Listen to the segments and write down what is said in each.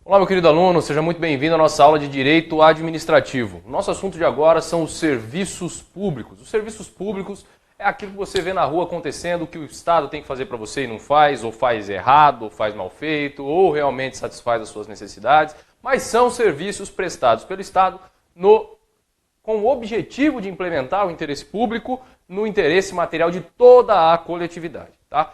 Olá, meu querido aluno, seja muito bem-vindo à nossa aula de Direito Administrativo. O nosso assunto de agora são os serviços públicos. Os serviços públicos é aquilo que você vê na rua acontecendo, que o Estado tem que fazer para você e não faz, ou faz errado, ou faz mal feito, ou realmente satisfaz as suas necessidades, mas são serviços prestados pelo Estado com o objetivo de implementar o interesse público no interesse material de toda a coletividade. Tá?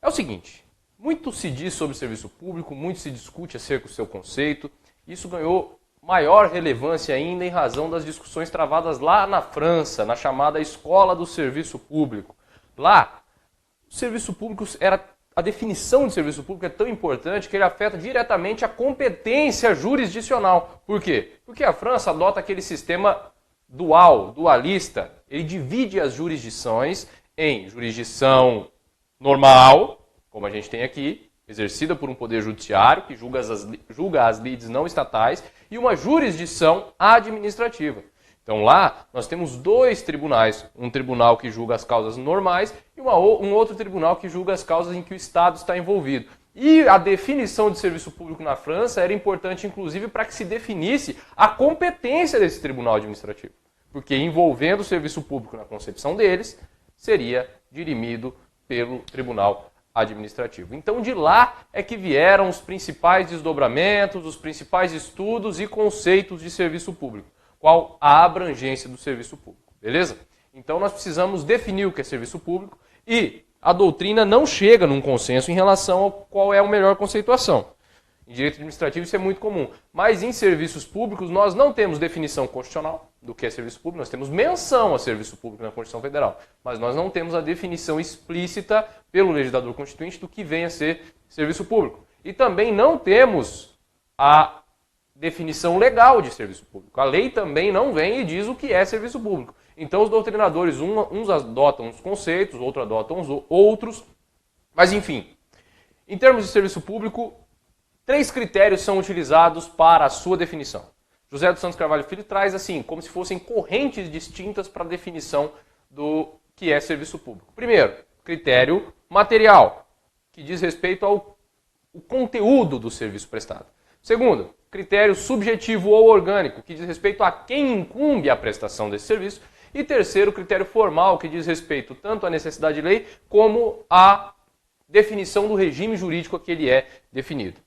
É o seguinte... Muito se diz sobre o serviço público, muito se discute acerca do seu conceito. Isso ganhou maior relevância ainda em razão das discussões travadas lá na França, na chamada Escola do Serviço Público. Lá, o serviço público a definição de serviço público é tão importante que ele afeta diretamente a competência jurisdicional. Por quê? Porque a França adota aquele sistema dualista. Ele divide as jurisdições em jurisdição normal, como a gente tem aqui, exercida por um poder judiciário, que julga as lides não estatais, e uma jurisdição administrativa. Então lá nós temos dois tribunais, um tribunal que julga as causas normais e um outro tribunal que julga as causas em que o Estado está envolvido. E a definição de serviço público na França era importante, inclusive, para que se definisse a competência desse tribunal administrativo. Porque envolvendo o serviço público na concepção deles, seria dirimido pelo tribunal administrativo. Então de lá é que vieram os principais desdobramentos, os principais estudos e conceitos de serviço público. Qual a abrangência do serviço público, beleza? Então nós precisamos definir o que é serviço público e a doutrina não chega num consenso em relação a qual é a melhor conceituação. Em direito administrativo isso é muito comum, mas em serviços públicos nós não temos definição constitucional do que é serviço público, nós temos menção a serviço público na Constituição Federal, mas nós não temos a definição explícita pelo legislador constituinte do que vem a ser serviço público. E também não temos a definição legal de serviço público. A lei também não vem e diz o que é serviço público. Então os doutrinadores, uns adotam os conceitos, outros adotam os outros, mas enfim, em termos de serviço público, 3 critérios são utilizados para a sua definição. José dos Santos Carvalho Filho traz assim, como se fossem correntes distintas para a definição do que é serviço público. Primeiro, critério material, que diz respeito ao conteúdo do serviço prestado. Segundo, critério subjetivo ou orgânico, que diz respeito a quem incumbe a prestação desse serviço. E terceiro, critério formal, que diz respeito tanto à necessidade de lei como à definição do regime jurídico a que ele é definido.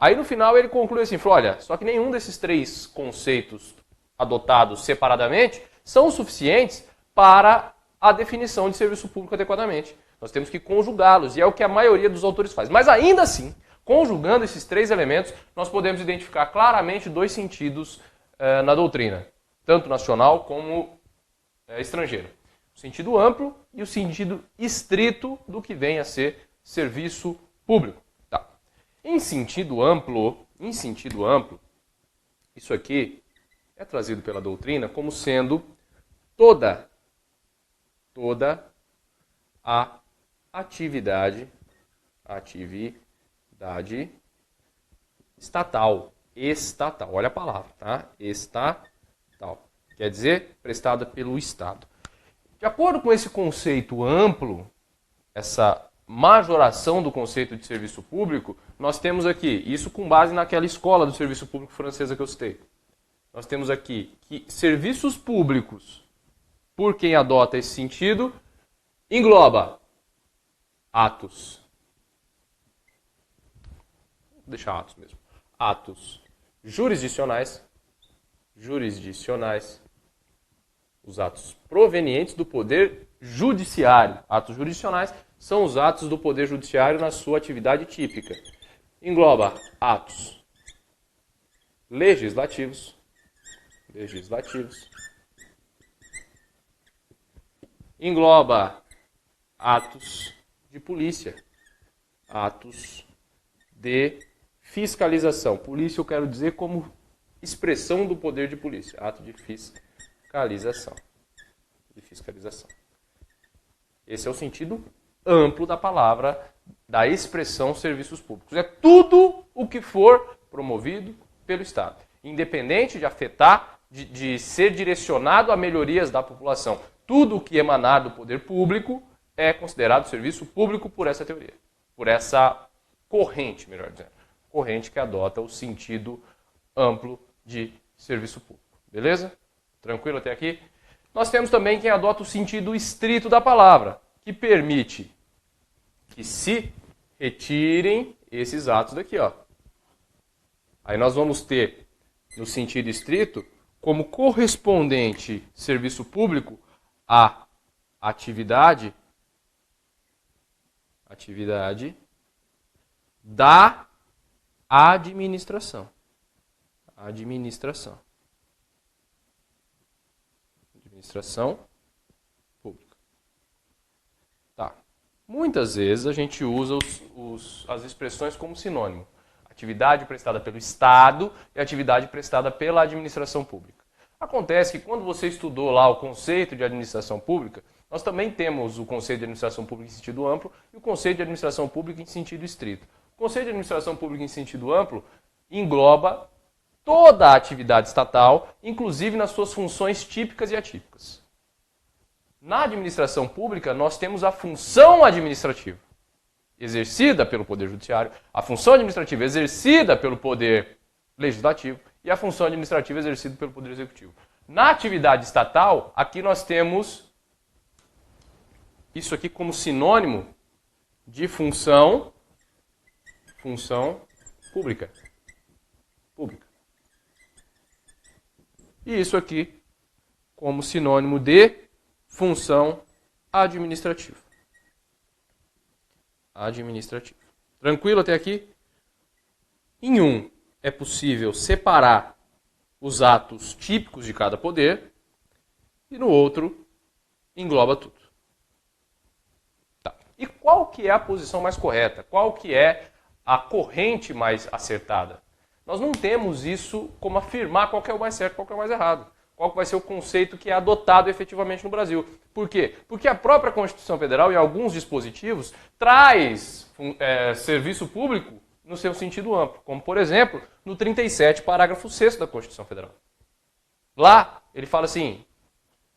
Aí no final ele conclui assim, falou, olha, só que nenhum desses 3 conceitos adotados separadamente são suficientes para a definição de serviço público adequadamente. Nós temos que conjugá-los, e é o que a maioria dos autores faz. Mas ainda assim, conjugando esses 3 elementos, nós podemos identificar claramente 2 sentidos na doutrina, tanto nacional como estrangeiro. O sentido amplo e o sentido estrito do que vem a ser serviço público. Em sentido amplo, isso aqui é trazido pela doutrina como sendo toda a atividade estatal, olha a palavra, tá? Estatal, quer dizer prestada pelo Estado. De acordo com esse conceito amplo, essa majoração do conceito de serviço público, nós temos aqui, isso com base naquela escola do serviço público francesa que eu citei. Nós temos aqui que serviços públicos, por quem adota esse sentido, engloba atos. Vou deixar atos mesmo. Atos jurisdicionais, os atos provenientes do poder judiciário. Atos jurisdicionais são os atos do Poder Judiciário na sua atividade típica. Engloba atos legislativos, engloba atos de polícia, atos de fiscalização. Polícia eu quero dizer como expressão do poder de polícia, ato de fiscalização. Esse é o sentido amplo da palavra, da expressão serviços públicos. É tudo o que for promovido pelo Estado, independente de afetar, de ser direcionado a melhorias da população. Tudo o que emanar do poder público é considerado serviço público por essa teoria, por essa corrente, melhor dizendo. corrente que adota o sentido amplo de serviço público. Beleza? Tranquilo até aqui? Nós temos também quem adota o sentido estrito da palavra, que permite que se retirem esses atos daqui, ó. Aí nós vamos ter, no sentido estrito, como correspondente serviço público a atividade da administração. Administração pública. Tá. Muitas vezes a gente usa as expressões como sinônimo. Atividade prestada pelo Estado e atividade prestada pela administração pública. Acontece que quando você estudou lá o conceito de administração pública, nós também temos o conceito de administração pública em sentido amplo e o conceito de administração pública em sentido estrito. O conceito de administração pública em sentido amplo engloba toda a atividade estatal, inclusive nas suas funções típicas e atípicas. Na administração pública, nós temos a função administrativa, exercida pelo Poder Judiciário, a função administrativa exercida pelo Poder Legislativo e a função administrativa exercida pelo Poder Executivo. Na atividade estatal, aqui nós temos isso aqui como sinônimo de função pública. E isso aqui como sinônimo de função administrativa. Tranquilo até aqui? Em um, é possível separar os atos típicos de cada poder e no outro, engloba tudo. Tá. E qual que é a posição mais correta? Qual que é a corrente mais acertada? Nós não temos isso como afirmar qual que é o mais certo, qual que é o mais errado. Qual que vai ser o conceito que é adotado efetivamente no Brasil. Por quê? Porque a própria Constituição Federal, em alguns dispositivos, traz serviço público no seu sentido amplo. Como, por exemplo, no 37, parágrafo 6º da Constituição Federal. Lá, ele fala assim,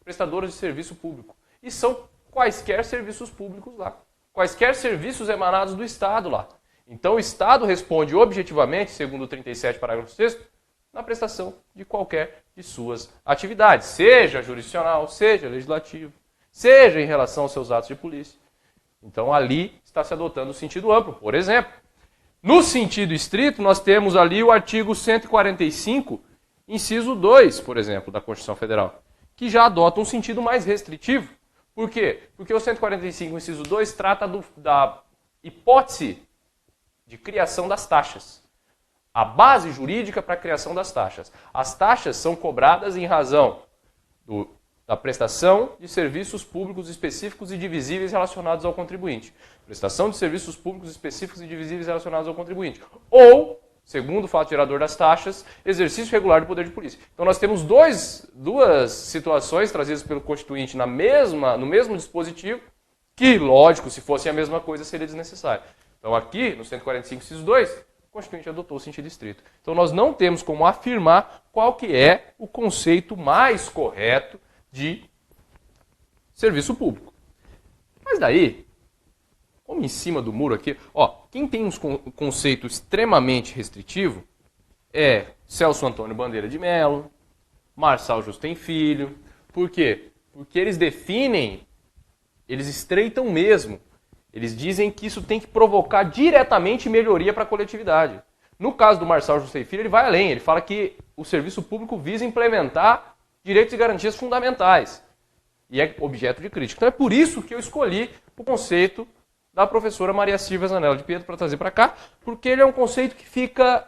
prestadores de serviço público. E são quaisquer serviços públicos lá. Quaisquer serviços emanados do Estado lá. Então, o Estado responde objetivamente, segundo o 37, parágrafo 6º, na prestação de qualquer de suas atividades, seja jurisdicional, seja legislativo, seja em relação aos seus atos de polícia. Então, ali está se adotando o sentido amplo. Por exemplo, no sentido estrito, nós temos ali o artigo 145, inciso 2, por exemplo, da Constituição Federal, que já adota um sentido mais restritivo. Por quê? Porque o 145, inciso 2, trata da hipótese de criação das taxas. A base jurídica para a criação das taxas. As taxas são cobradas em razão da prestação de serviços públicos específicos e divisíveis relacionados ao contribuinte. Prestação de serviços públicos específicos e divisíveis relacionados ao contribuinte. Ou, segundo o fato gerador das taxas, exercício regular do poder de polícia. Então nós temos duas situações trazidas pelo Constituinte no mesmo dispositivo, que, lógico, se fossem a mesma coisa, seria desnecessário. Então aqui, no 145, inciso 2, o Constituinte adotou o sentido estrito. Então nós não temos como afirmar qual que é o conceito mais correto de serviço público. Mas daí, como em cima do muro aqui, quem tem um conceito extremamente restritivo é Celso Antônio Bandeira de Mello, Marçal Justem Filho. Por quê? Porque eles definem, eles estreitam mesmo. Eles dizem que isso tem que provocar diretamente melhoria para a coletividade. No caso do Marçal Justem Filho, ele vai além. Ele fala que o serviço público visa implementar direitos e garantias fundamentais. E é objeto de crítica. Então é por isso que eu escolhi o conceito da professora Maria Silvia Zanella de Pietro para trazer para cá, porque ele é um conceito que fica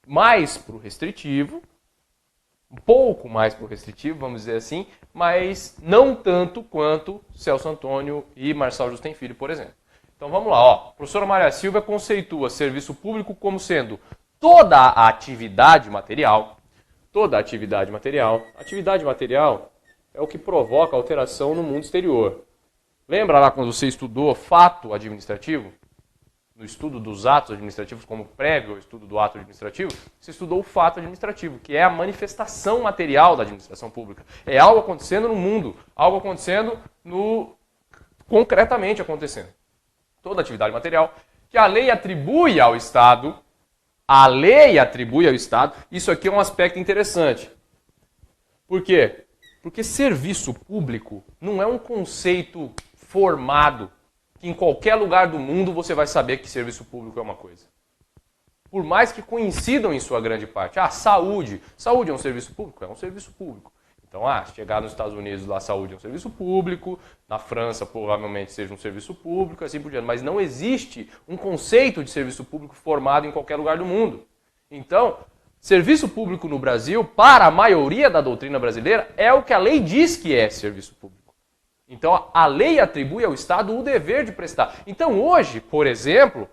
mais para o restritivo, um pouco mais para o restritivo, vamos dizer assim, mas não tanto quanto Celso Antônio e Marçal Justem Filho, por exemplo. Então vamos lá, a professora Maria Silvia conceitua serviço público como sendo toda a atividade material. Toda a atividade material. Atividade material é o que provoca alteração no mundo exterior. Lembra lá quando você estudou fato administrativo? No estudo dos atos administrativos como prévio ao estudo do ato administrativo, você estudou o fato administrativo, que é a manifestação material da administração pública. É algo acontecendo no mundo, algo acontecendo concretamente acontecendo. Toda atividade material que a lei atribui ao Estado a lei atribui ao Estado. Isso aqui é um aspecto interessante. Por quê? Porque serviço público não é um conceito formado que em qualquer lugar do mundo você vai saber que serviço público é uma coisa. Por mais que coincidam em sua grande parte. Saúde. Saúde é um serviço público? É um serviço público. Então, chegar nos Estados Unidos, lá a saúde é um serviço público, na França provavelmente seja um serviço público, assim por diante. Mas não existe um conceito de serviço público formado em qualquer lugar do mundo. Então, serviço público no Brasil, para a maioria da doutrina brasileira, é o que a lei diz que é serviço público. Então, a lei atribui ao Estado o dever de prestar. Então, hoje, por exemplo,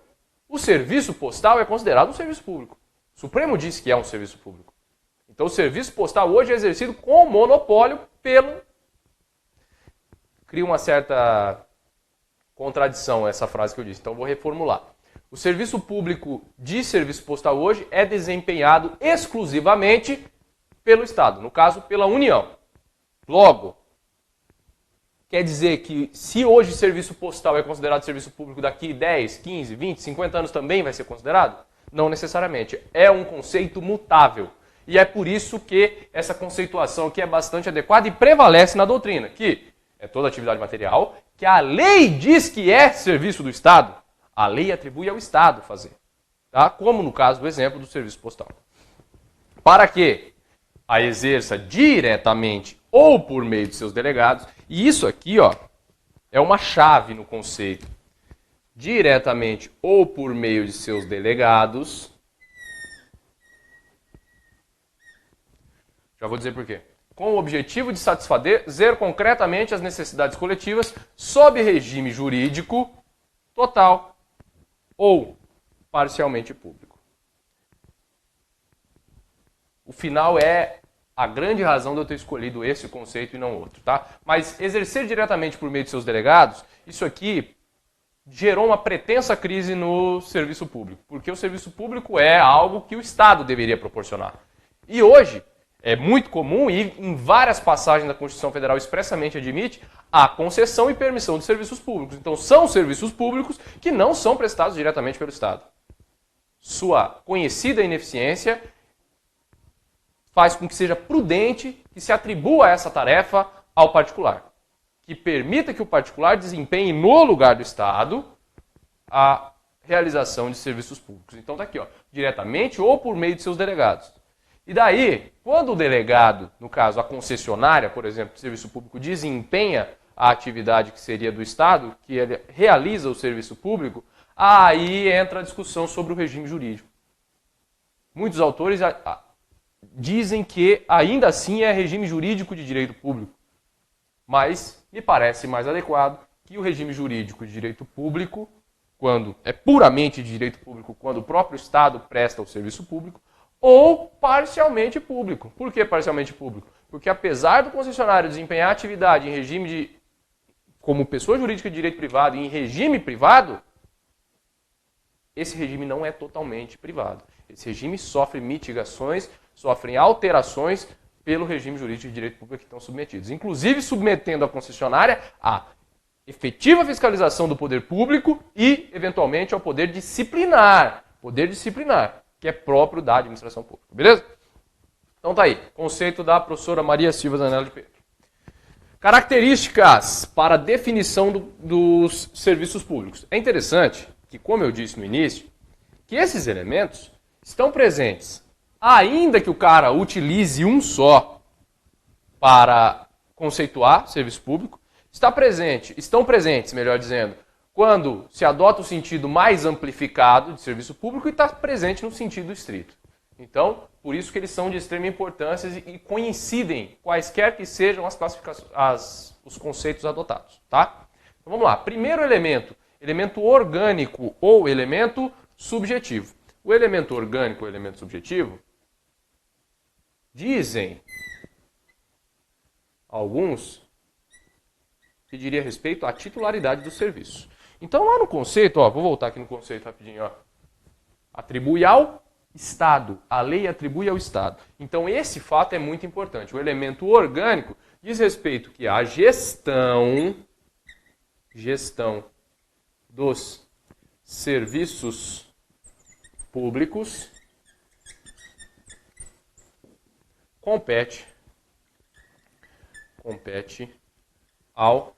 o serviço postal é considerado um serviço público. O Supremo disse que é um serviço público. Então, o serviço postal hoje é exercido com monopólio pelo... Cria uma certa contradição essa frase que eu disse, então vou reformular. O serviço público de serviço postal hoje é desempenhado exclusivamente pelo Estado, no caso, pela União. Logo, quer dizer que se hoje serviço postal é considerado serviço público, daqui 10, 15, 20, 50 anos também vai ser considerado? Não necessariamente. É um conceito mutável. E é por isso que essa conceituação aqui é bastante adequada e prevalece na doutrina, que é toda atividade material, que a lei diz que é serviço do Estado. A lei atribui ao Estado fazer. Tá? Como no caso do exemplo do serviço postal. Para que a exerça diretamente ou por meio de seus delegados, e isso aqui é uma chave no conceito. Diretamente ou por meio de seus delegados. Já vou dizer por quê. Com o objetivo de satisfazer concretamente as necessidades coletivas sob regime jurídico total ou parcialmente público. O final é a grande razão de eu ter escolhido esse conceito e não outro, tá? Mas exercer diretamente por meio de seus delegados, isso aqui gerou uma pretensa crise no serviço público, porque o serviço público é algo que o Estado deveria proporcionar. E hoje é muito comum, e em várias passagens da Constituição Federal expressamente admite, a concessão e permissão de serviços públicos. Então são serviços públicos que não são prestados diretamente pelo Estado. Sua conhecida ineficiência faz com que seja prudente que se atribua essa tarefa ao particular, que permita que o particular desempenhe no lugar do Estado a realização de serviços públicos. Então está aqui, diretamente ou por meio de seus delegados. E daí, quando o delegado, no caso a concessionária, por exemplo, de serviço público, desempenha a atividade que seria do Estado, que ele realiza o serviço público, aí entra a discussão sobre o regime jurídico. Muitos autores dizem que ainda assim é regime jurídico de direito público. Mas me parece mais adequado que o regime jurídico de direito público, quando é puramente de direito público, quando o próprio Estado presta o serviço público, ou parcialmente público. Por que parcialmente público? Porque apesar do concessionário desempenhar atividade em regime de, como pessoa jurídica de direito privado e em regime privado, esse regime não é totalmente privado. Esse regime sofre mitigações, sofrem alterações pelo regime jurídico de direito público que estão submetidos. Inclusive submetendo a concessionária a efetiva fiscalização do poder público e, eventualmente, ao poder disciplinar. Poder disciplinar, que é próprio da administração pública. Beleza? Então tá aí. Conceito da professora Maria Silva Zanella de Pedro. Características para definição dos serviços públicos. É interessante que, como eu disse no início, que esses elementos estão presentes, ainda que o cara utilize um só para conceituar serviço público, estão presentes, melhor dizendo, quando se adota o sentido mais amplificado de serviço público e está presente no sentido estrito. Então, por isso que eles são de extrema importância e coincidem, quaisquer que sejam as classificações, os conceitos adotados. Tá? Então vamos lá. Primeiro elemento, elemento orgânico ou elemento subjetivo. O elemento orgânico ou elemento subjetivo, dizem alguns, que diria respeito à titularidade do serviço. Então, lá no conceito, vou voltar aqui no conceito rapidinho, atribui ao Estado. A lei atribui ao Estado. Então, esse fato é muito importante. O elemento orgânico diz respeito que a gestão dos serviços públicos compete ao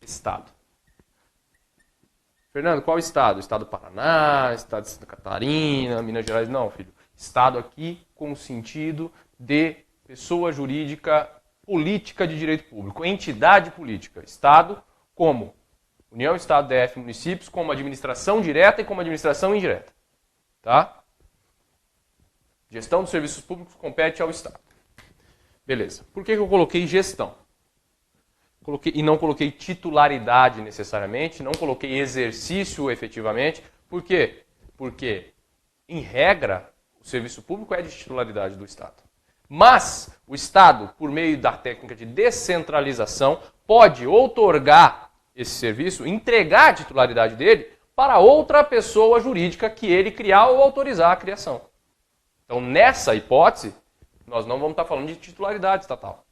Estado. Fernando, qual Estado? Estado do Paraná, Estado de Santa Catarina, Minas Gerais? Não, filho. Estado aqui com o sentido de pessoa jurídica política de direito público, entidade política. Estado como União, Estado, DF, municípios, como administração direta e como administração indireta. Tá? Gestão dos serviços públicos compete ao Estado. Beleza. Por que eu coloquei gestão? E não coloquei titularidade necessariamente, não coloquei exercício efetivamente. Por quê? Porque, em regra, o serviço público é de titularidade do Estado. Mas o Estado, por meio da técnica de descentralização, pode outorgar esse serviço, entregar a titularidade dele para outra pessoa jurídica que ele criar ou autorizar a criação. Então, nessa hipótese, nós não vamos estar falando de titularidade estatal.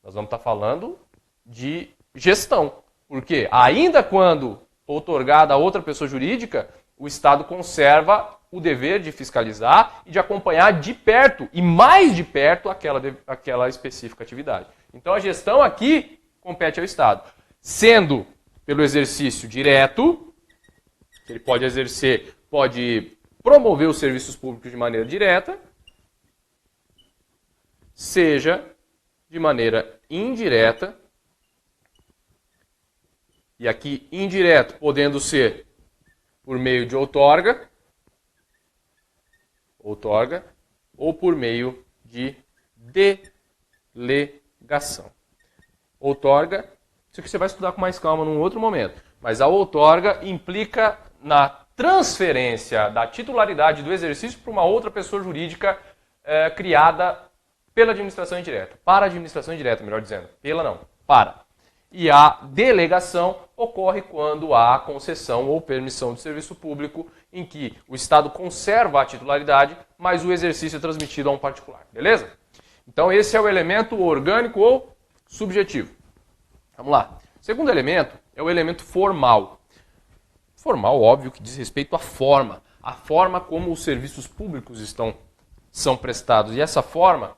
Nós vamos estar falando de gestão. Porque, ainda quando outorgada a outra pessoa jurídica, o Estado conserva o dever de fiscalizar e de acompanhar de perto, e mais de perto, aquela específica atividade. Então, a gestão aqui compete ao Estado. Sendo pelo exercício direto, ele pode exercer, pode promover os serviços públicos de maneira direta, seja de maneira indireta, e aqui indireto podendo ser por meio de outorga, ou por meio de delegação. Outorga, isso aqui você vai estudar com mais calma num outro momento, mas a outorga implica na transferência da titularidade do exercício para uma outra pessoa jurídica criada pela administração indireta. Para a administração indireta, melhor dizendo. Pela não, para. E a delegação ocorre quando há concessão ou permissão de serviço público em que o Estado conserva a titularidade, mas o exercício é transmitido a um particular. Beleza? Então esse é o elemento orgânico ou subjetivo. Vamos lá. O segundo elemento é o elemento formal. Formal, óbvio, que diz respeito à forma. A forma como os serviços públicos são prestados. E essa forma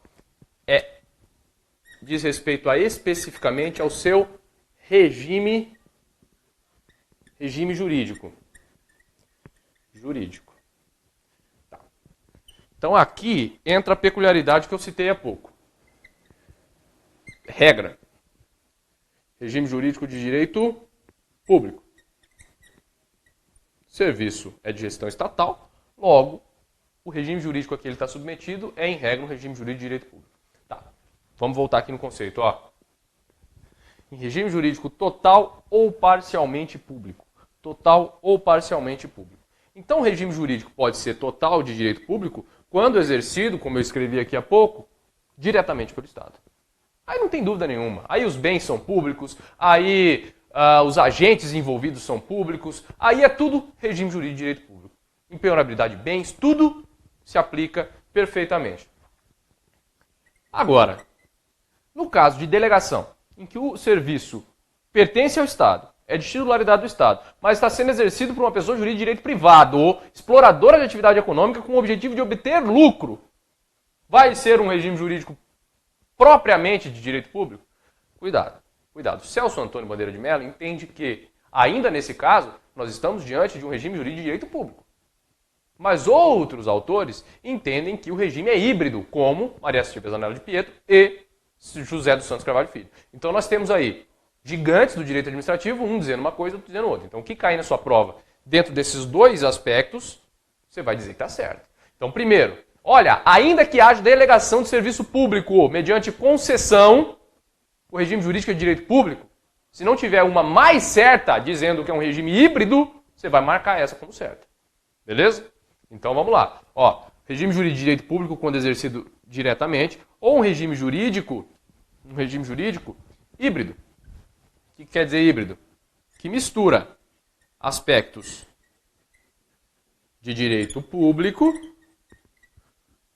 diz respeito especificamente ao seu regime jurídico. Tá. Então aqui entra a peculiaridade que eu citei há pouco. Regra. Regime jurídico de direito público. Serviço é de gestão estatal, logo, o regime jurídico a que ele está submetido é, em regra, um regime jurídico de direito público. Tá. Vamos voltar aqui no conceito. Em regime jurídico total ou parcialmente público. Total ou parcialmente público. Então, o regime jurídico pode ser total de direito público quando exercido, como eu escrevi aqui há pouco, diretamente pelo Estado. Aí não tem dúvida nenhuma. Aí os bens são públicos, aí os agentes envolvidos são públicos, aí é tudo regime jurídico de direito público. Impenhorabilidade de bens, tudo se aplica perfeitamente. Agora, no caso de delegação, em que o serviço pertence ao Estado, é de titularidade do Estado, mas está sendo exercido por uma pessoa jurídica de direito privado ou exploradora de atividade econômica com o objetivo de obter lucro, vai ser um regime jurídico propriamente de direito público? Cuidado. Celso Antônio Bandeira de Mello entende que, ainda nesse caso, nós estamos diante de um regime jurídico de direito público. Mas outros autores entendem que o regime é híbrido, como Maria Silvia Zanella de Pietro e José dos Santos Carvalho Filho. Então nós temos aí gigantes do direito administrativo, um dizendo uma coisa, outro dizendo outra. Então o que cair na sua prova dentro desses dois aspectos, você vai dizer que está certo. Então, primeiro, olha, ainda que haja delegação de serviço público mediante concessão, o regime jurídico é de direito público, se não tiver uma mais certa dizendo que é um regime híbrido, você vai marcar essa como certa. Beleza? Então vamos lá. Regime jurídico de direito público quando exercido diretamente, ou um regime jurídico híbrido. O que quer dizer híbrido? Que mistura aspectos de direito público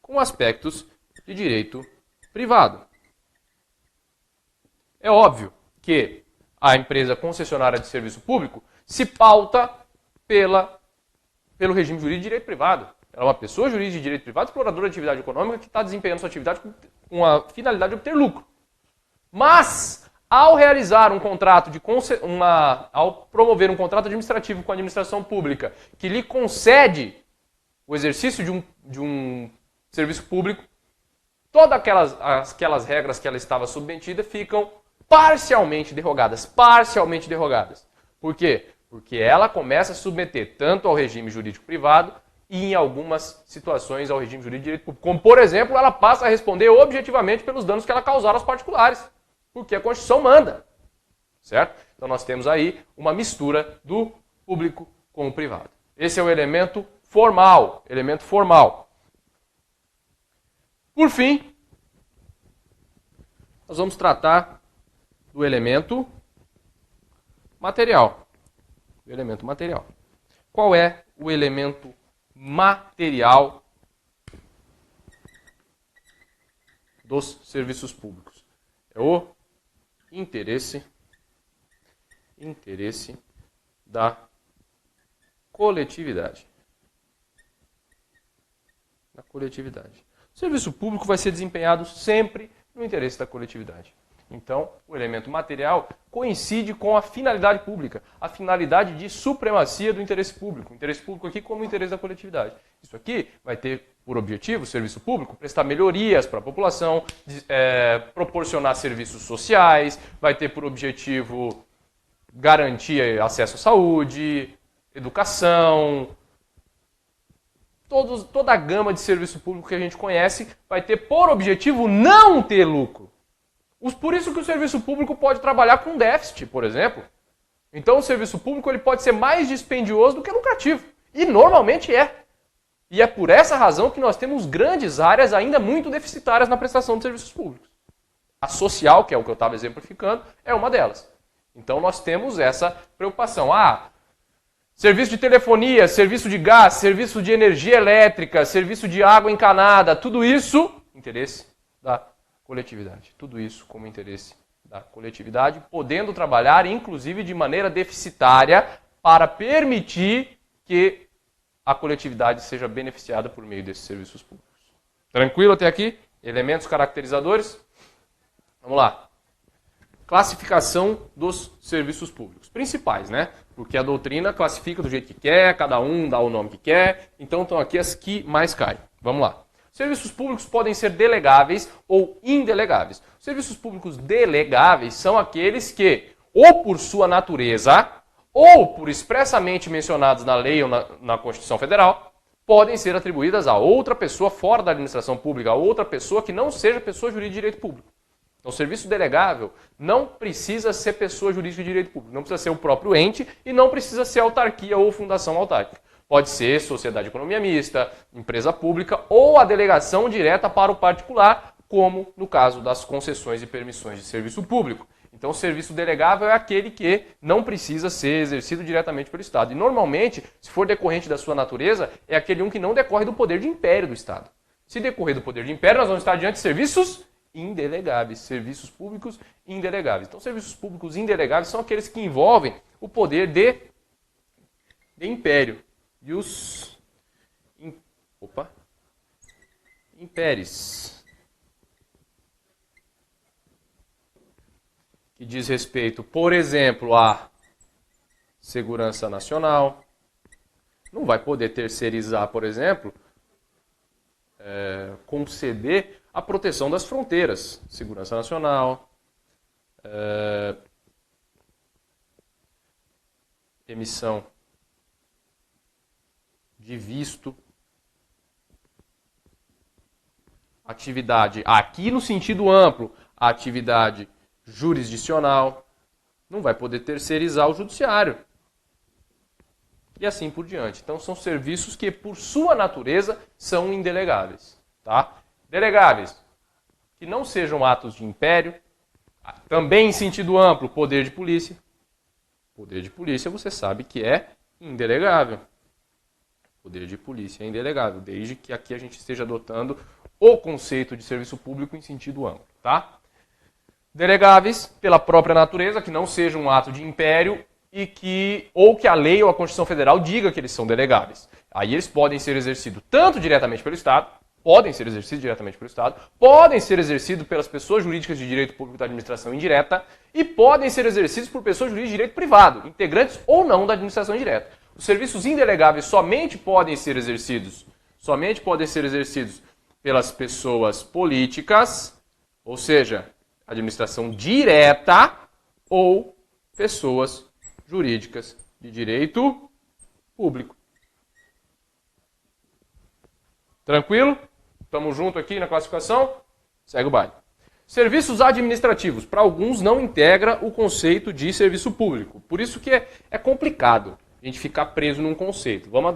com aspectos de direito privado. É óbvio que a empresa concessionária de serviço público se pauta pelo regime jurídico de direito privado. Ela é uma pessoa jurídica de direito privado, exploradora de atividade econômica, que está desempenhando sua atividade com a finalidade de obter lucro. Mas, ao realizar um contrato ao promover um contrato administrativo com a administração pública que lhe concede o exercício de um serviço público, todas aquelas regras que ela estava submetida ficam parcialmente derrogadas. Parcialmente derrogadas. Por quê? Porque ela começa a submeter tanto ao regime jurídico privado e, em algumas situações, ao regime jurídico de direito público. Como, por exemplo, ela passa a responder objetivamente pelos danos que ela causar aos particulares. Porque a Constituição manda. Certo? Então nós temos aí uma mistura do público com o privado. Esse é o elemento formal. Elemento formal. Por fim, nós vamos tratar do elemento material. O elemento material. Qual é o elemento material dos serviços públicos? É o interesse da coletividade. Da coletividade. O serviço público vai ser desempenhado sempre no interesse da coletividade. Então, o elemento material coincide com a finalidade pública, a finalidade de supremacia do interesse público. O interesse público aqui como o interesse da coletividade. Isso aqui vai ter por objetivo, o serviço público, prestar melhorias para a população, proporcionar serviços sociais, vai ter por objetivo garantir acesso à saúde, educação. Toda a gama de serviço público que a gente conhece vai ter por objetivo não ter lucro. Por isso que o serviço público pode trabalhar com déficit, por exemplo. Então o serviço público ele pode ser mais dispendioso do que lucrativo. E normalmente é. E é por essa razão que nós temos grandes áreas ainda muito deficitárias na prestação de serviços públicos. A social, que é o que eu estava exemplificando, é uma delas. Então nós temos essa preocupação. Serviço de telefonia, serviço de gás, serviço de energia elétrica, serviço de água encanada, tudo isso, interesse da coletividade. Tudo isso como interesse da coletividade, podendo trabalhar, inclusive, de maneira deficitária para permitir que a coletividade seja beneficiada por meio desses serviços públicos. Tranquilo até aqui? Elementos caracterizadores? Vamos lá. Classificação dos serviços públicos. Principais, né? Porque a doutrina classifica do jeito que quer, cada um dá o nome que quer, então estão aqui as que mais caem. Vamos lá. Serviços públicos podem ser delegáveis ou indelegáveis. Os serviços públicos delegáveis são aqueles que, ou por sua natureza, ou por expressamente mencionados na lei ou na Constituição Federal, podem ser atribuídas a outra pessoa fora da administração pública, a outra pessoa que não seja pessoa jurídica de direito público. Então, o serviço delegável não precisa ser pessoa jurídica de direito público, não precisa ser o próprio ente e não precisa ser autarquia ou fundação autárquica. Pode ser sociedade de economia mista, empresa pública ou a delegação direta para o particular, como no caso das concessões e permissões de serviço público. Então, o serviço delegável é aquele que não precisa ser exercido diretamente pelo Estado. E, normalmente, se for decorrente da sua natureza, é aquele que não decorre do poder de império do Estado. Se decorrer do poder de império, nós vamos estar diante de serviços indelegáveis, serviços públicos indelegáveis. Então, serviços públicos indelegáveis são aqueles que envolvem o poder de império. E os impéries, que diz respeito, por exemplo, à segurança nacional, não vai poder terceirizar, por exemplo, conceder a proteção das fronteiras, segurança nacional, emissão de visto, atividade, aqui no sentido amplo, a atividade jurisdicional, não vai poder terceirizar o judiciário. E assim por diante. Então são serviços que, por sua natureza, são indelegáveis. Tá? Delegáveis, que não sejam atos de império, também em sentido amplo, poder de polícia. Poder de polícia você sabe que é indelegável. Poder de polícia é indelegável, desde que aqui a gente esteja adotando o conceito de serviço público em sentido amplo. Tá? Delegáveis, pela própria natureza, que não seja um ato de império ou que a lei ou a Constituição Federal diga que eles são delegáveis. Aí eles podem ser exercidos tanto diretamente pelo Estado, podem ser exercidos pelas pessoas jurídicas de direito público da administração indireta e podem ser exercidos por pessoas jurídicas de direito privado, integrantes ou não da administração indireta. Os serviços indelegáveis somente podem ser exercidos pelas pessoas políticas, ou seja, administração direta ou pessoas jurídicas de direito público. Tranquilo? Estamos juntos aqui na classificação? Segue o baile. Serviços administrativos. Para alguns não integra o conceito de serviço público. Por isso que é complicado a gente ficar preso num conceito. Vamos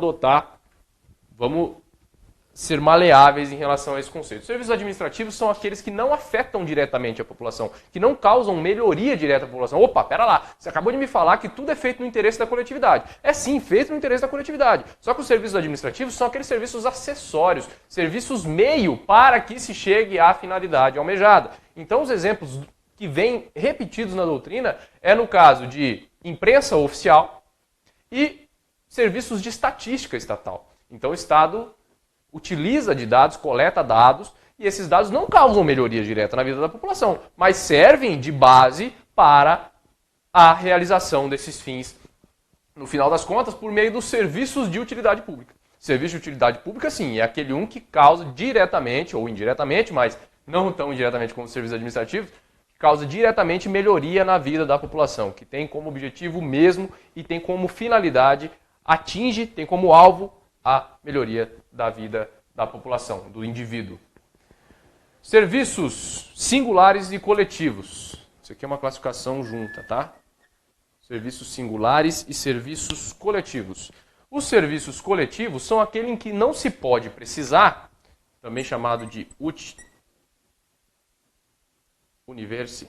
ser maleáveis em relação a esse conceito. Serviços administrativos são aqueles que não afetam diretamente a população, que não causam melhoria direta à população. Opa, pera lá, você acabou de me falar que tudo é feito no interesse da coletividade. É sim, feito no interesse da coletividade. Só que os serviços administrativos são aqueles serviços acessórios, serviços meio para que se chegue à finalidade almejada. Então os exemplos que vêm repetidos na doutrina é no caso de imprensa oficial e serviços de estatística estatal. Então o Estado utiliza de dados, coleta dados, e esses dados não causam melhoria direta na vida da população, mas servem de base para a realização desses fins, no final das contas, por meio dos serviços de utilidade pública. Serviço de utilidade pública, sim, é aquele que causa diretamente ou indiretamente, mas não tão indiretamente como os serviços administrativos, que causa diretamente melhoria na vida da população, que tem como objetivo mesmo e tem como finalidade, tem como alvo a melhoria da vida da população, do indivíduo. Serviços singulares e coletivos. Isso aqui é uma classificação junta, tá? Serviços singulares e serviços coletivos. Os serviços coletivos são aquele em que não se pode precisar, também chamado de universi.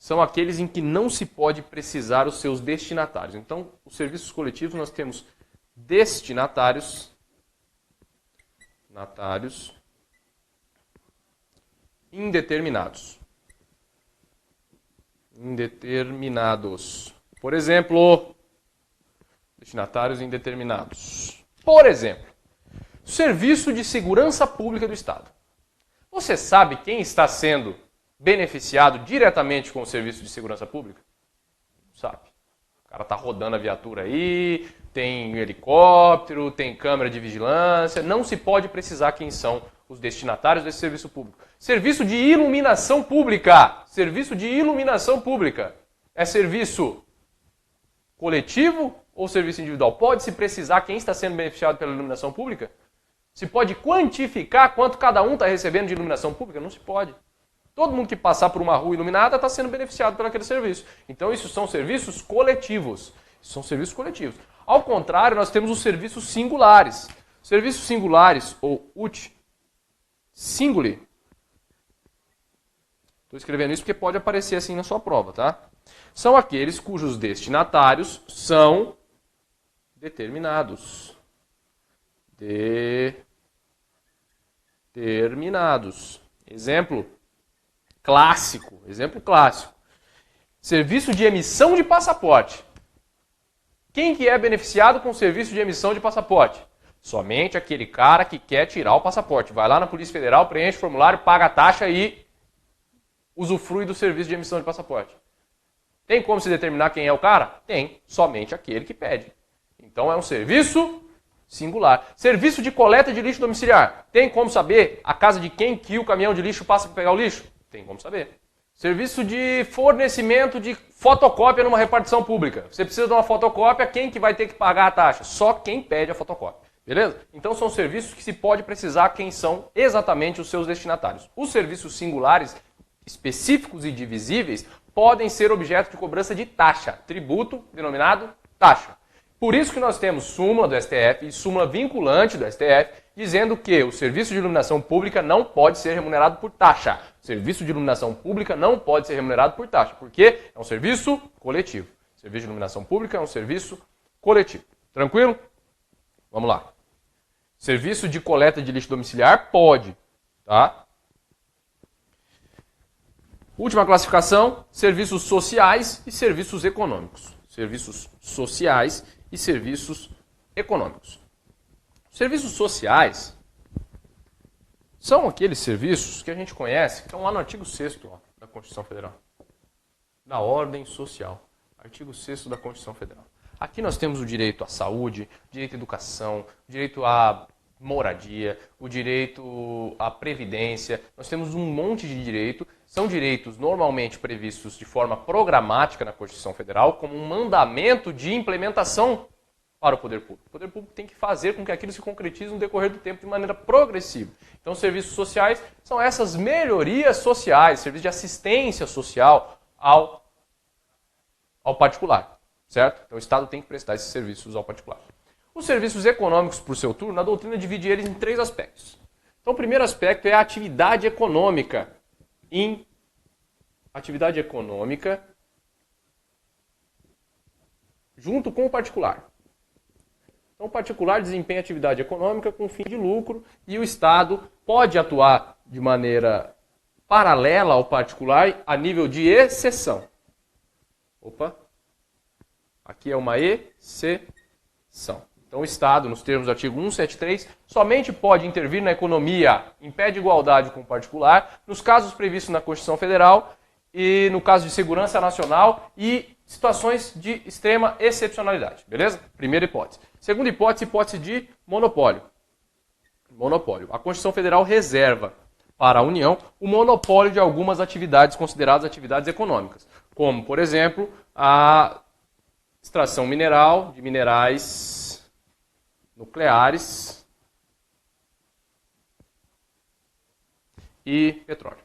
São aqueles em que não se pode precisar os seus destinatários. Então, os serviços coletivos nós temos destinatários, indeterminados. Por exemplo, destinatários indeterminados. Por exemplo, Serviço de Segurança Pública do Estado. Você sabe quem está sendo beneficiado diretamente com o serviço de segurança pública? Não sabe. O cara está rodando a viatura aí, tem helicóptero, tem câmera de vigilância. Não se pode precisar quem são os destinatários desse serviço público. Serviço de iluminação pública. Serviço de iluminação pública. É serviço coletivo ou serviço individual? Pode-se precisar quem está sendo beneficiado pela iluminação pública? Se pode quantificar quanto cada um está recebendo de iluminação pública? Não se pode. Todo mundo que passar por uma rua iluminada está sendo beneficiado por aquele serviço. Então, isso são serviços coletivos. Ao contrário, nós temos os serviços singulares. Serviços singulares, ou ut singuli. Estou escrevendo isso porque pode aparecer assim na sua prova, tá? São aqueles cujos destinatários são determinados. Exemplo clássico. Serviço de emissão de passaporte. Quem que é beneficiado com o serviço de emissão de passaporte? Somente aquele cara que quer tirar o passaporte. Vai lá na Polícia Federal, preenche o formulário, paga a taxa e usufrui do serviço de emissão de passaporte. Tem como se determinar quem é o cara? Tem. Somente aquele que pede. Então é um serviço singular. Serviço de coleta de lixo domiciliar. Tem como saber a casa de quem que o caminhão de lixo passa para pegar o lixo? Tem como saber. Serviço de fornecimento de fotocópia numa repartição pública. Você precisa de uma fotocópia, quem que vai ter que pagar a taxa? Só quem pede a fotocópia. Beleza? Então são serviços que se pode precisar quem são exatamente os seus destinatários. Os serviços singulares, específicos e divisíveis, podem ser objeto de cobrança de taxa, tributo denominado taxa. Por isso que nós temos súmula do STF e súmula vinculante do STF, dizendo que o serviço de iluminação pública não pode ser remunerado por taxa. O serviço de iluminação pública não pode ser remunerado por taxa, porque é um serviço coletivo. O serviço de iluminação pública é um serviço coletivo. Tranquilo? Vamos lá. Serviço de coleta de lixo domiciliar pode, tá? Última classificação, serviços sociais e serviços econômicos. Serviços sociais e serviços econômicos. Serviços sociais são aqueles serviços que a gente conhece, que estão lá no artigo 6º da Constituição Federal. Da ordem social. Artigo 6º da Constituição Federal. Aqui nós temos o direito à saúde, direito à educação, direito à moradia, o direito à previdência. Nós temos um monte de direito. São direitos normalmente previstos de forma programática na Constituição Federal, como um mandamento de implementação para o poder público. O poder público tem que fazer com que aquilo se concretize no decorrer do tempo de maneira progressiva. Então, os serviços sociais são essas melhorias sociais, serviços de assistência social ao particular. Certo? Então o Estado tem que prestar esses serviços ao particular. Os serviços econômicos, por seu turno, a doutrina divide eles em 3 aspectos. Então o primeiro aspecto é a atividade econômica. Atividade econômica junto com o particular. Então o particular desempenha atividade econômica com fim de lucro e o Estado pode atuar de maneira paralela ao particular a nível de exceção. Aqui é uma exceção. Então, o Estado, nos termos do artigo 173, somente pode intervir na economia em pé de igualdade com o particular, nos casos previstos na Constituição Federal e no caso de segurança nacional e situações de extrema excepcionalidade. Beleza? Primeira hipótese. Segunda hipótese, hipótese de monopólio. Monopólio. A Constituição Federal reserva para a União o monopólio de algumas atividades consideradas atividades econômicas, como, por exemplo, a extração mineral de minerais nucleares e petróleo.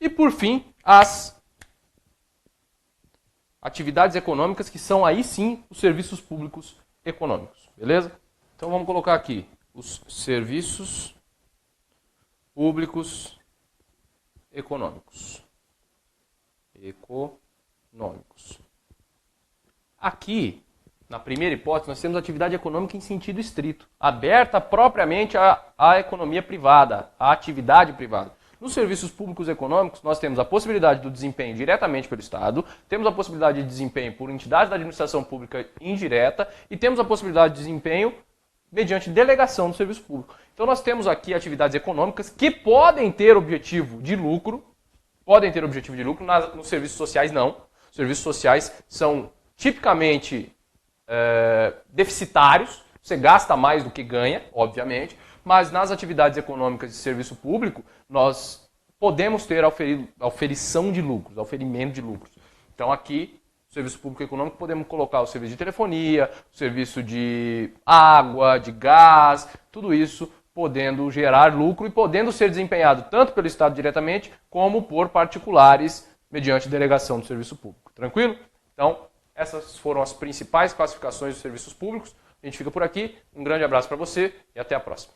E, por fim, as atividades econômicas, que são aí sim os serviços públicos econômicos. Beleza? Então vamos colocar aqui os serviços públicos econômicos. Aqui, na primeira hipótese, nós temos atividade econômica em sentido estrito, aberta propriamente à economia privada, à atividade privada. Nos serviços públicos econômicos, nós temos a possibilidade do desempenho diretamente pelo Estado, temos a possibilidade de desempenho por entidades da administração pública indireta e temos a possibilidade de desempenho mediante delegação do serviço público. Então nós temos aqui atividades econômicas que podem ter objetivo de lucro, nos serviços sociais não. Os serviços sociais são tipicamente deficitários, você gasta mais do que ganha, obviamente, mas nas atividades econômicas de serviço público, nós podemos ter auferição de lucros, auferimento de lucros. Então aqui, no serviço público econômico, podemos colocar o serviço de telefonia, o serviço de água, de gás, tudo isso podendo gerar lucro e podendo ser desempenhado tanto pelo Estado diretamente, como por particulares mediante delegação do serviço público. Tranquilo? Então, essas foram as principais classificações dos serviços públicos. A gente fica por aqui. Um grande abraço para você e até a próxima.